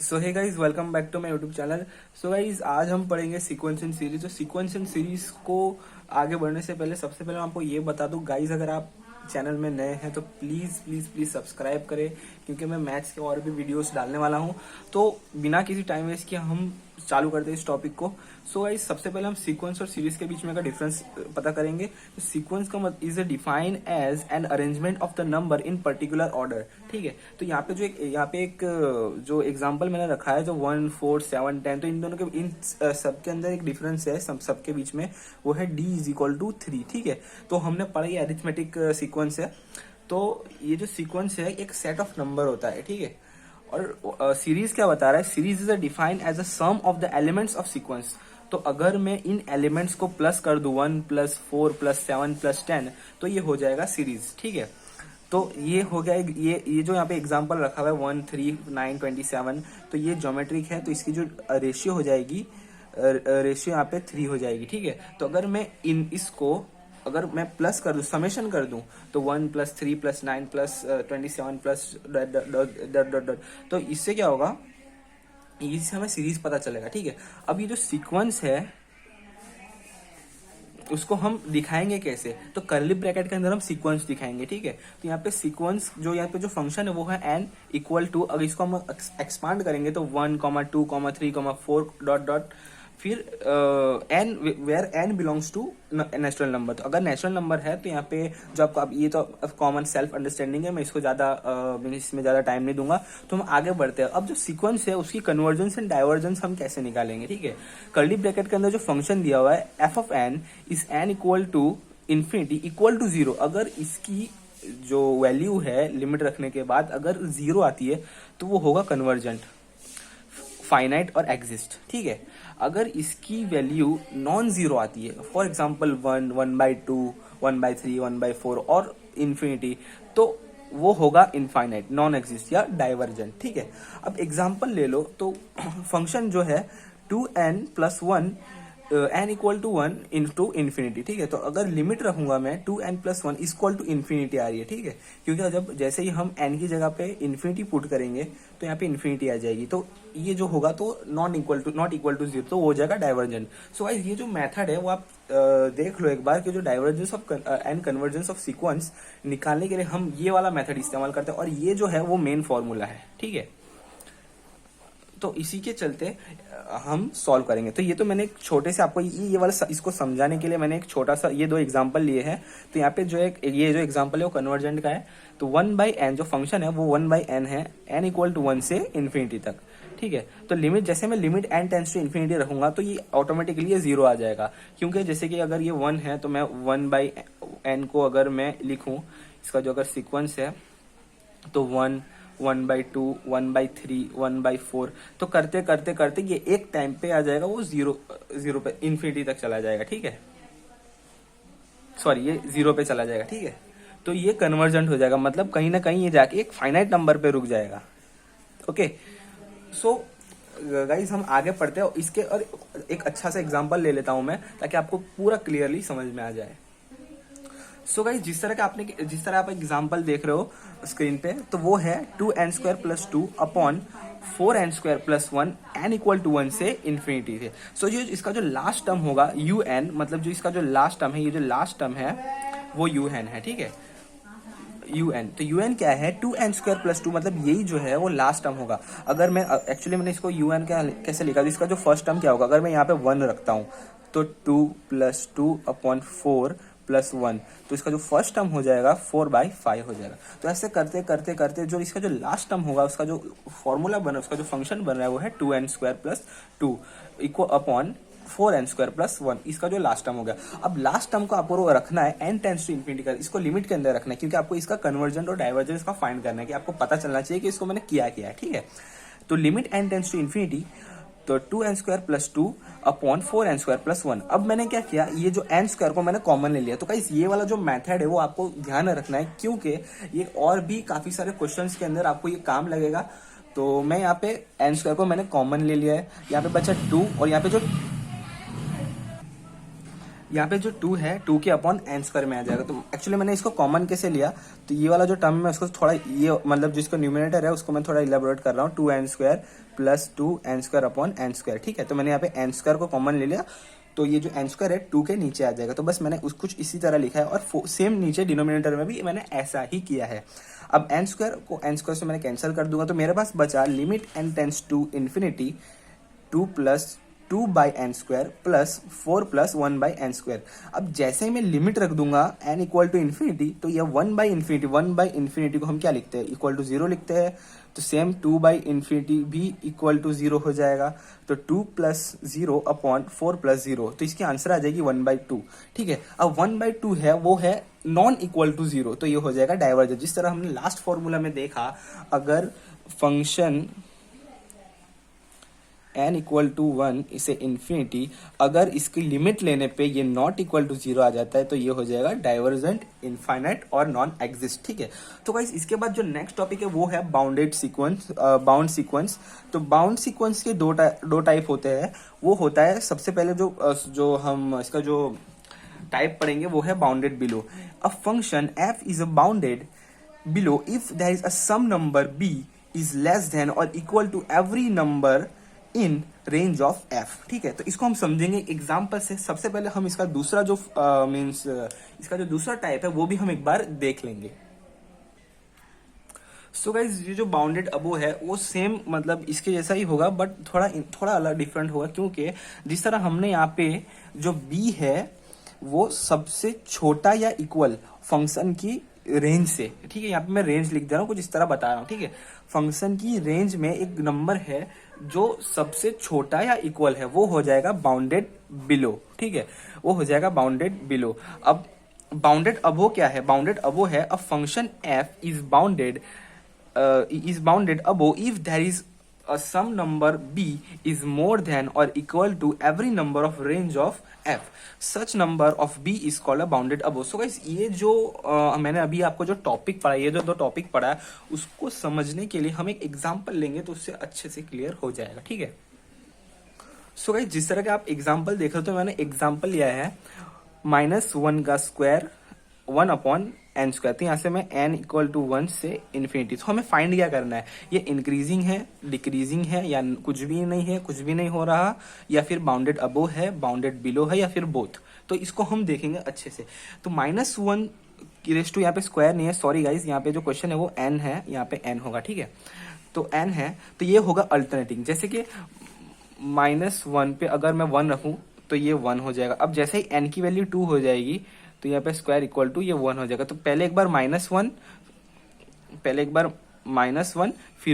So hey guys, welcome back to my YouTube channel. So guys, आज हम पढ़ेंगे sequence and series. तो sequence and series को आगे बढ़ने से पहले सबसे पहले मैं आपको ये बता दूं गाइज, अगर आप चैनल में नए हैं तो प्लीज प्लीज प्लीज सब्सक्राइब करें, क्योंकि मैं मैथ्स के और भी वीडियोस डालने वाला हूं। तो बिना किसी टाइम वेस्ट किए हम चालू करते हैं इस टॉपिक को। सो गाइज, सबसे पहले हम सीक्वेंस और सीरीज के बीच में का डिफरेंस पता करेंगे। तो सीक्वेंस का मतलब is define as an arrangement of the number in particular order. ठीक है, तो यहाँ पे एक जो एग्जांपल मैंने रखा है, जो 1, 4, 7, 10, तो इन दोनों के इन सबके अंदर एक डिफरेंस है सबके बीच में, वो है d इज इक्वल टू 3। ठीक है, तो हमने पढ़ा ये अरिथमेटिक सीक्वेंस है। तो ये जो सीक्वेंस है एक सेट ऑफ नंबर होता है। ठीक है, और सीरीज क्या बता रहा है, series is defined as a sum of the elements of sequence. तो अगर मैं इन एलिमेंट्स को प्लस कर दूं 1 + 4 + 7 + 10, तो ये हो जाएगा सीरीज। ठीक है, तो ये हो गया ये जो यहाँ पे एग्जांपल रखा हुआ है 1, 3, 9, 27, तो ये ज्योमेट्रिक है, तो इसकी जो रेशियो हो जाएगी, रेशियो यहाँ पे 3 हो जाएगी। ठीक है, तो अगर मैं इसको अगर मैं प्लस कर दूं, समेशन कर दूं, तो 1 + 3 + 9 + 27 प्लस डॉट डॉट डॉट, तो इससे क्या होगा, इससे हमें सीरीज पता चलेगा। ठीक है, अब ये जो सीक्वेंस है उसको हम दिखाएंगे कैसे, तो कर्ली ब्रैकेट के अंदर हम सीक्वेंस दिखाएंगे। ठीक है, तो यहाँ पे सीक्वेंस जो यहाँ पे जो फंक्शन है वो है n इक्वल टू, अगर इसको हम एक्सपांड करेंगे तो 1, 2, 3, 4 डॉट डॉट, फिर n where n belongs to natural number. तो अगर नेचुरल नंबर है तो यहाँ पे जो आपको, अब ये तो कॉमन सेल्फ अंडरस्टैंडिंग है, मैं इसको इसमें ज्यादा टाइम नहीं दूंगा। तो हम आगे बढ़ते हैं। अब जो सीक्वेंस है उसकी कन्वर्जेंस एंड डाइवर्जेंस हम कैसे निकालेंगे। ठीक है, कर्ली ब्रैकेट के अंदर जो फंक्शन दिया हुआ है f of n is n equal to infinity equal to 0, अगर इसकी जो वैल्यू है लिमिट रखने के बाद अगर 0 आती है तो वो होगा कन्वर्जेंट, फाइनाइट और एग्जिस्ट। ठीक है, अगर इसकी वैल्यू नॉन जीरो आती है, फॉर एग्जाम्पल 1, 1/2, 1/3, 1/4 और इन्फिनिटी, तो वो होगा इनफाइनाइट, नॉन एग्जिस्ट या डाइवर्जेंट। ठीक है, अब एग्जाम्पल ले लो, तो फंक्शन जो है 2n + 1 n equal to 1 into infinity. ठीक है, तो अगर लिमिट रखूंगा मैं 2n + 1 इक्वल टू इन्फिनिटी आ रही है। ठीक है, क्योंकि जब जैसे ही हम n की जगह पे इन्फिनिटी पुट करेंगे तो यहाँ पे इन्फिनिटी आ जाएगी, तो ये जो होगा तो नॉट इक्वल टू 0, तो हो जाएगा डाइवर्जेंट। सो गाइस, ये जो मेथड है वो आप देख लो एक बार, कि जो divergence of and convergence of sequence निकालने के लिए हम ये वाला मेथड इस्तेमाल करते हैं, और ये जो है वो मेन फॉर्मूला है। ठीक है, तो इसी के चलते हम सॉल्व करेंगे। तो ये तो मैंने एक छोटे से आपको ये वाला इसको समझाने के लिए मैंने एक छोटा सा ये 2 एग्जांपल लिए हैं। तो यहाँ पे ये जो एग्जांपल है वो कन्वर्जेंट का है। तो 1/n जो फंक्शन है वो 1/n है, n इक्वल टू 1 से इन्फिनिटी तक। ठीक है, तो लिमिट, जैसे मैं limit n tends to infinity रखूंगा तो ये ऑटोमेटिकली ये 0 आ जाएगा, क्योंकि जैसे कि अगर ये 1 है तो मैं 1/n को अगर मैं लिखूं, इसका जो अगर सीक्वेंस है तो 1, 1/2, 1/3, 1/4, तो करते करते करते ये एक टाइम पे आ जाएगा, वो 0 पे इन्फिनिटी तक चला जाएगा। ठीक है, सॉरी, ये 0 पे चला जाएगा। ठीक है, तो ये कन्वर्जेंट हो जाएगा, मतलब कहीं ना कहीं ये जाके एक फाइनाइट नंबर पे रुक जाएगा। ओके, सो गाइस, हम आगे पढ़ते हैं इसके, और एक अच्छा सा एग्जांपल ले लेता हूं मैं, ताकि आपको पूरा क्लियरली समझ में आ जाए। सो गाइस, जिस तरह आप एग्जांपल देख रहे हो स्क्रीन पे, तो वो है 2n² + 2 upon 4n² + 1 n equal to 1 से इन्फिनिटी से। सो जो इसका जो लास्ट टर्म होगा un, मतलब जो इसका जो लास्ट टर्म है, ये जो लास्ट टर्म है वो un है। ठीक है, un, तो un क्या है, 2n² + 2, मतलब यही जो है वो लास्ट टर्म होगा। अगर मैं एक्चुअली मैंने इसको un कैसे लिखा, तो इसका जो फर्स्ट टर्म क्या होगा, अगर मैं यहाँ पे 1 रखता हूँ तो 2 + 2 अपॉन 4 + 1, तो इसका जो फर्स्ट टर्म हो जाएगा 4/5 हो जाएगा। तो ऐसे करते करते करते जो इसका जो लास्ट टर्म होगा, उसका जो फॉर्मूला बना, उसका जो फंक्शन बन रहा है वो है 2n² + 2 इक्वल अपॉन 4n² + 1, इसका जो लास्ट टर्म हो गया। अब लास्ट टर्म को आपको रखना है n टेंड्स टू इन्फिनिटी का, इसको लिमिट के अंदर रखना है, क्योंकि आपको इसका कन्वर्जेंट और डाइवर्जेंस का फाइंड करना है, कि आपको पता चलना चाहिए कि इसको मैंने किया है। ठीक है, तो limit n tends to infinity, तो 2n² + 2 अपॉन 4n² + 1। अब मैंने क्या किया, ये जो n² को मैंने कॉमन ले लिया। तो गाइस, ये वाला जो मेथड है वो आपको ध्यान रखना है, क्योंकि ये और भी काफी सारे क्वेश्चंस के अंदर आपको ये काम लगेगा। तो मैं यहाँ पे n² को मैंने कॉमन ले लिया है, यहाँ पे बचा 2, और यहाँ पे जो यहाँ पे जो 2 है 2 के अपॉन एन स्क्वायर में आ जाएगा। तो एक्चुअली मैंने इसको कॉमन कैसे लिया, तो ये वाला जो टर्म है उसको थोड़ा ये मतलब जिसका न्यूमिनेटर है उसको मैं थोड़ा इलेबोरेट कर रहा हूँ, 2n square plus 2n square upon n square, ठीक है। तो मैंने यहाँ पे एन स्क्वायर को कॉमन ले लिया, तो ये जो एन स्क्वायर है 2 के नीचे आ जाएगा। तो बस मैंने कुछ इसी तरह लिखा है और सेम नीचे डिनोमिनेटर में भी मैंने ऐसा ही किया है। अब एन स्क्वायर को एन स्क्वायर से मैंने कैंसिल कर दूंगा, तो मेरे पास बचा limit n tends to infinity 2 plus 2 by n square plus 4 plus 1 by n square. अब जैसे ही मैं लिमिट रख दूंगा n इक्वल टू इन्फिनिटी, तो ये 1 बाई इन्फिनिटी को हम क्या लिखते हैं, इक्वल टू 0 लिखते हैं। तो सेम 2 बाई इन्फिनिटी भी इक्वल टू 0 हो जाएगा। तो 2 प्लस 0 अपॉन 4 प्लस 0, तो इसकी आंसर आ जाएगी 1/2, ठीक है। अब 1/2 है वो है नॉन इक्वल टू 0, तो ये हो जाएगा डाइवर्जेंट। जिस तरह हमने लास्ट फॉर्मूला में देखा, अगर फंक्शन n इक्वल टू 1 इसे इन्फिनिटी, अगर इसकी लिमिट लेने पे ये नॉट इक्वल टू 0 आ जाता है, तो ये हो जाएगा डाइवर्जेंट, इनफाइनाइट और नॉन एग्जिस्ट, ठीक है। तो गाइस इसके बाद जो नेक्स्ट टॉपिक है वो है बाउंडेड सीक्वेंस, बाउंड सीक्वेंस। तो बाउंड सीक्वेंस के दो टाइप होते हैं। वो होता है सबसे पहले जो हम इसका जो टाइप पढ़ेंगे वो है bounded below. A function f is bounded below if there is a some number b is less than और equal to every number in range of f, ठीक है। तो इसको हम समझेंगे एग्जाम्पल से। सबसे पहले हम इसका दूसरा जो इसका जो दूसरा टाइप है वो भी हम एक बार देख लेंगे। सो गाइज ये जो बाउंडेड अबो है वो सेम मतलब इसके जैसा ही होगा, बट थोड़ा अलग डिफरेंट होगा, क्योंकि जिस तरह हमने यहाँ पे जो b है वो सबसे छोटा या इक्वल फंक्शन की रेंज से, ठीक है। यहाँ पे मैं रेंज लिख दे रहा हूँ, कुछ इस तरह बता रहा हूँ, ठीक है। फंक्शन की रेंज में एक नंबर है जो सबसे छोटा या इक्वल है, वो हो जाएगा बाउंडेड बिलो, ठीक है। वो हो जाएगा बाउंडेड बिलो। अब बाउंडेड अबो क्या है, बाउंडेड अबो है a function f is bounded above if there is a sum number b is more than or equal to every number of range of f. Such number of b is called a bounded above. So guys ये जो मैंने अभी आपको जो topic पढ़ा, ये जो दो टॉपिक पढ़ा है, उसको समझने के लिए हम एक एग्जांपल लेंगे तो उससे अच्छे से क्लियर हो जाएगा, ठीक है। सो गाइस जिस तरह के आप एग्जांपल देख रहे हो, तो मैंने एग्जांपल लिया है -1 का स्क्वायर 1 अपॉन एन स्क्वायर। तो यहाँ से मैं n इक्वल टू 1 से इन्फिनिटी। तो हमें फाइंड क्या करना है, ये इंक्रीजिंग है, डिक्रीजिंग है, या कुछ भी नहीं है, कुछ भी नहीं हो रहा, या फिर बाउंडेड अबो है, बाउंडेड बिलो है, या फिर बोथ। तो इसको हम देखेंगे अच्छे से। तो -1 की रेस टू यहाँ पे स्क्वायर नहीं है, सॉरी गाइज, यहाँ पे जो क्वेश्चन है वो n है, यहाँ पे n होगा, ठीक है। तो n है तो ये होगा अल्टरनेटिंग। जैसे कि -1 पे अगर मैं 1 रखूं तो ये 1 हो जाएगा। अब जैसे ही n की वैल्यू 2 हो जाएगी तो यहाँ पे स्क्वायर इक्वल टू ये 1 हो जाएगा। तो पहले एक बार -1, फिर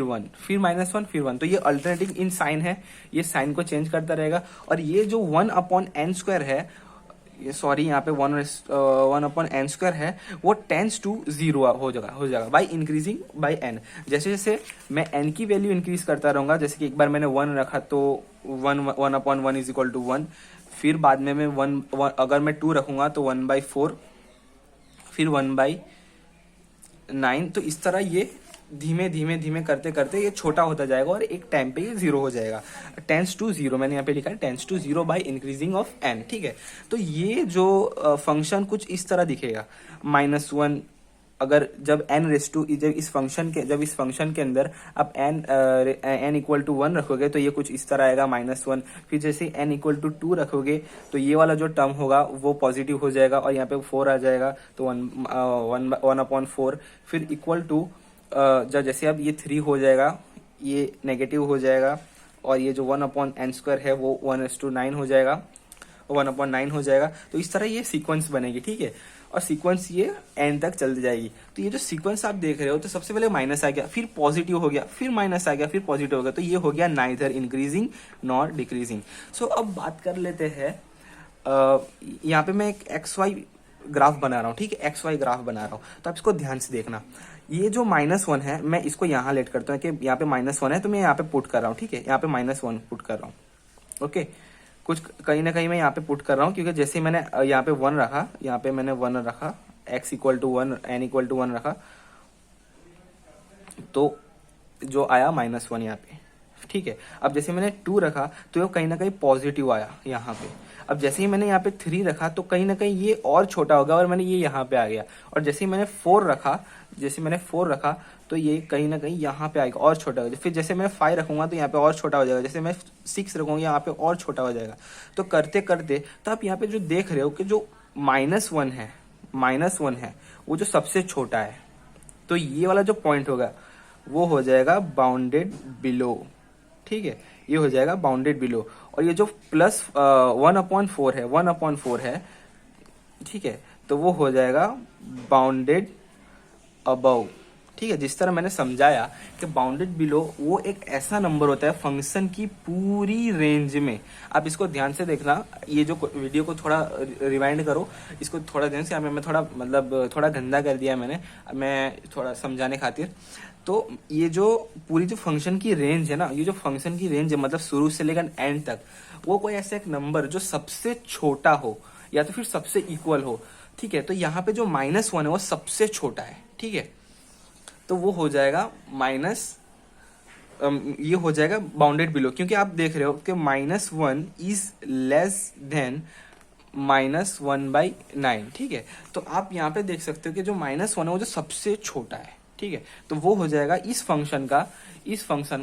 1, फिर -1, फिर 1। तो ये अल्टरनेटिंग इन साइन है, ये साइन को चेंज करता रहेगा। और ये जो 1 अपॉन एन स्क्वायर है, ये सॉरी यहाँ पे 1 अपॉन एन स्क्वायर है, वो टेंस टू 0 हो जाएगा बाई इंक्रीजिंग बाई एन। जैसे जैसे मैं एन की वैल्यू इंक्रीज करता रहूंगा, जैसे कि एक बार मैंने 1 रखा तो 1 अपॉन 1 इज इक्वल टू 1, फिर बाद में मैं 1 अगर मैं 2 रखूंगा तो 1/4, फिर 1/9। तो इस तरह ये धीमे धीमे करते करते ये छोटा होता जाएगा और एक टाइम पे ये 0 हो जाएगा। टेंस टू 0 मैंने यहाँ पे लिखा है, tends to 0 by increasing of n, ठीक है। तो ये जो फंक्शन कुछ इस तरह दिखेगा। -1 अगर जब n रेस टू जब इस फंक्शन के अंदर आप n इक्वल टू 1 रखोगे तो ये कुछ इस तरह आएगा -1। फिर जैसे n इक्वल टू 2 रखोगे तो ये वाला जो टर्म होगा वो पॉजिटिव हो जाएगा और यहाँ पे 4 आ जाएगा, तो 1/4। फिर इक्वल टू जब जैसे अब ये 3 हो जाएगा, ये नेगेटिव हो जाएगा, और ये जो 1 अपॉन एन स्क्वायर है वो 1:9 हो जाएगा, 1/9 हो जाएगा। तो इस तरह ये सीक्वेंस बनेगी, ठीक है। और सीक्वेंस ये एंड तक चल जाएगी। तो ये जो सीक्वेंस आप देख रहे हो, तो सबसे पहले माइनस आ गया, फिर पॉजिटिव हो गया, फिर माइनस आ गया, फिर पॉजिटिव हो गया। तो ये हो गया नाइदर इंक्रीजिंग नॉर डिक्रीजिंग। सो अब बात कर लेते हैं, यहाँ पे मैं एक XY ग्राफ बना रहा हूँ, ठीक है, XY ग्राफ बना रहा हूँ। तो आप इसको ध्यान से देखना। ये जो -1 है, मैं इसको यहाँ लेट करता हूँ कि यहाँ पे -1 है, तो मैं यहाँ पे पुट कर रहा हूँ, ठीक है। यहाँ पे -1 पुट कर रहा हूँ, ओके। कुछ कहीं ना कहीं मैं यहाँ पे पुट कर रहा हूँ, क्योंकि जैसे मैंने यहाँ पे 1 रखा, यहाँ पे मैंने 1 रखा, x equal to 1, n equal to 1 रखा, तो जो आया -1 यहाँ पे, ठीक है। अब जैसे मैंने 2 रखा तो ये कहीं ना कहीं पॉजिटिव आया यहाँ पे। अब जैसे ही मैंने यहाँ पे 3 रखा तो कहीं ना कहीं ये और छोटा होगा और मैंने ये यहाँ पे आ गया, और जैसे ही मैंने 4 रखा तो ये कहीं ना कहीं यहाँ पे आएगा और छोटा हो जाएगा। फिर जैसे मैं 5 रखूंगा तो यहाँ पे और छोटा हो जाएगा, जैसे मैं 6 रखूंगा यहाँ पे और छोटा हो जाएगा। तो करते करते तो आप यहाँ पे जो देख रहे हो कि जो -1 है वो जो सबसे छोटा है, तो ये वाला जो पॉइंट होगा वो हो जाएगा बाउंडेड बिलो, ठीक है, ये हो जाएगा बाउंडेड बिलो। और ये जो प्लस 1/4 है, ठीक है, तो वो हो जाएगा बाउंडेड अबव, ठीक है। जिस तरह मैंने समझाया कि बाउंडेड बिलो वो एक ऐसा नंबर होता है फंक्शन की पूरी रेंज में। आप इसको ध्यान से देखना, ये जो वीडियो को थोड़ा रिवाइंड करो, इसको थोड़ा ध्यान से, हमें मैं थोड़ा मतलब थोड़ा गंदा कर दिया मैंने, मैं थोड़ा समझाने खातिर। तो ये जो पूरी जो फंक्शन की रेंज है ना, ये जो फंक्शन की रेंज है मतलब शुरू से लेकर एंड तक, वो कोई ऐसा एक नंबर जो सबसे छोटा हो या तो फिर सबसे इक्वल हो, ठीक है। तो यहाँ पे जो -1 है वो सबसे छोटा है, ठीक है, तो वो हो जाएगा ये हो जाएगा बाउंडेड बिलो, क्योंकि आप देख रहे हो कि -1 इज लेस देन -1/9, ठीक है। तो आप यहाँ पे देख सकते हो कि जो -1 है वो जो सबसे छोटा है, ठीक है, तो वो हो जाएगा इस फंक्शन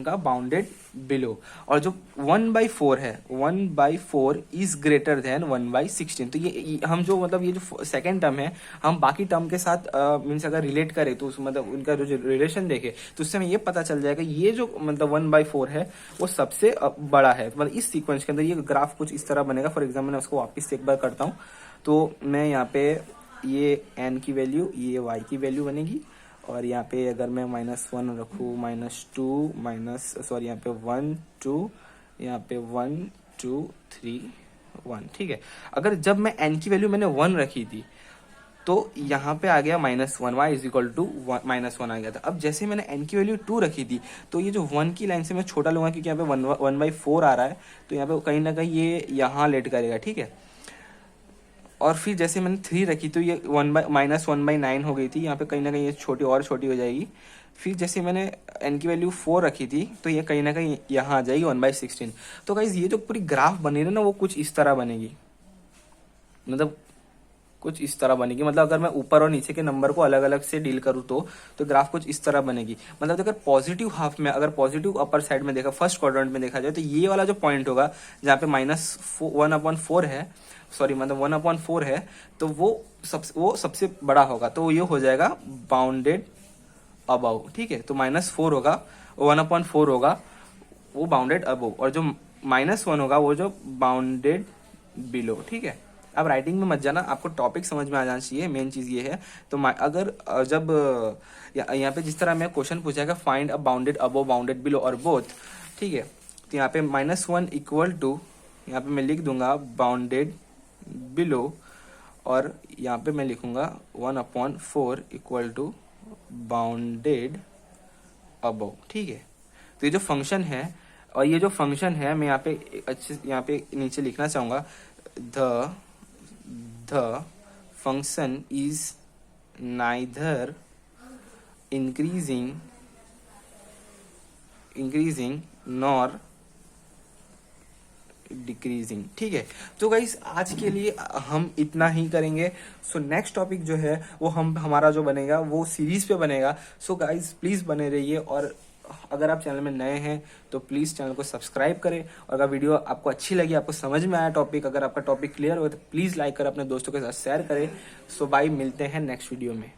का बाउंडेड बिलो। और जो 1/4 है, 1/4 इज ग्रेटर देन 1/16, तो ये हम जो मतलब ये जो सेकेंड टर्म है हम बाकी टर्म के साथ मीन्स अगर रिलेट करें तो उस मतलब उनका जो रिलेशन देखे तो उससे हमें ये पता चल जाएगा ये जो मतलब 1/4 है वो सबसे बड़ा है। मतलब इस सीक्वेंस के अंदर ये ग्राफ कुछ इस तरह बनेगा। फॉर एग्जाम्पल मैं उसको वापस से एक बार करता हूँ, तो मैं यहाँ पे ये n की वैल्यू, ये y की वैल्यू बनेगी, और यहाँ पे अगर मैं -1 रखूँ, -2 यहाँ पे 1 2, यहाँ पे 1 2 3 1, ठीक है। अगर जब मैं n की वैल्यू मैंने 1 रखी थी तो यहाँ पे आ गया -1, y इज इक्वल टू -1 आ गया था। अब जैसे मैंने n की वैल्यू 2 रखी थी तो ये जो 1 की लाइन से मैं छोटा लूंगा, क्योंकि यहाँ पे 1/4 आ रहा है, तो यहाँ पे कहीं ना कहीं ये यहाँ लेट करेगा, ठीक है। और फिर जैसे मैंने 3 रखी तो ये -1/9 हो गई थी, यहाँ पे कहीं ना कहीं ये छोटी और छोटी हो जाएगी। फिर जैसे मैंने n की वैल्यू 4 रखी थी तो ये कहीं ना कहीं यहाँ आ जाएगी 1/16। तो गाइस ये जो पूरी ग्राफ बनी है ना वो कुछ इस तरह बनेगी, मतलब कुछ इस तरह बनेगी। मतलब अगर मैं ऊपर और नीचे के नंबर को अलग अलग से डील करूँ तो ग्राफ कुछ इस तरह बनेगी। मतलब अगर पॉजिटिव हाफ में, अगर पॉजिटिव अपर साइड में देखा, फर्स्ट क्वाड्रेंट में देखा जाए, तो ये वाला जो पॉइंट होगा जहाँ पे -1/4 है, सॉरी मतलब 1/4 है, तो वो सबसे बड़ा होगा, तो ये हो जाएगा बाउंडेड अबव, ठीक है। तो -4 होगा, 1/4 होगा वो बाउंडेड अबव, और जो -1 होगा वो जो बाउंडेड बिलो, ठीक है। अब राइटिंग में मत जाना, आपको टॉपिक समझ में आ जाना चाहिए, मेन चीज ये है। तो अगर जब यहाँ पे जिस तरह मैं क्वेश्चन पूछेगा find a bounded above, bounded below और बोथ, ठीक है, तो यहाँ पे -1 इक्वल टू, यहाँ पे मैं लिख दूंगा बाउंडेड बिलो, और यहाँ पे मैं लिखूंगा 1/4 इक्वल टू बाउंडेड अबव, ठीक है। तो ये जो फंक्शन है, और ये जो फंक्शन है मैं यहाँ पे अच्छे यहाँ पे नीचे लिखना चाहूंगा, the function is neither increasing nor decreasing, ठीक है। तो गाइस आज के लिए हम इतना ही करेंगे। सो नेक्स्ट टॉपिक जो है वो हमारा जो बनेगा वो सीरीज पे बनेगा। सो गाइस प्लीज बने रहिए, और अगर आप चैनल में नए हैं तो प्लीज चैनल को सब्सक्राइब करें, और अगर वीडियो आपको अच्छी लगी, आपको समझ में आया टॉपिक, अगर आपका टॉपिक क्लियर हो तो प्लीज लाइक कर अपने दोस्तों के साथ शेयर करें। सो बाय, मिलते हैं नेक्स्ट वीडियो में।